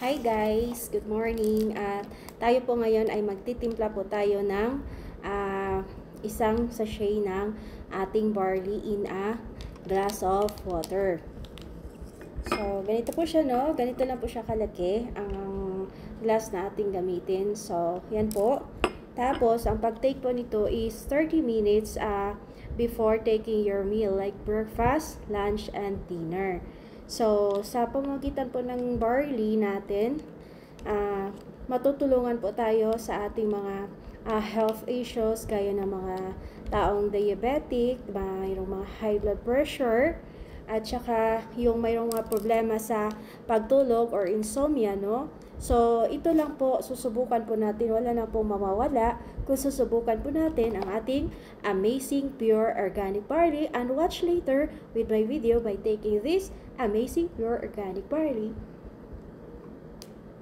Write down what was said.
Hi guys, good morning. At tayo po ngayon ay magtitimpla po tayo ng isang sachet ng ating barley in a glass of water. So, ganito po siya, no? Ganito lang po siya kalaki ang glass na ating gamitin. So, yan po. Tapos, ang pag-take po nito is 30 minutes before taking your meal like breakfast, lunch, and dinner. So, sa pamamagitan po ng barley natin, matutulungan po tayo sa ating mga health issues gaya ng mga taong diabetic, mayroong mga high blood pressure, at saka yung mayroong mga problema sa pagtulog or insomnia, no? So, ito lang po, susubukan po natin, wala na po mawawala kung susubukan po natin ang ating amazing pure organic barley, and watch later with my video by taking this amazing pure organic barley.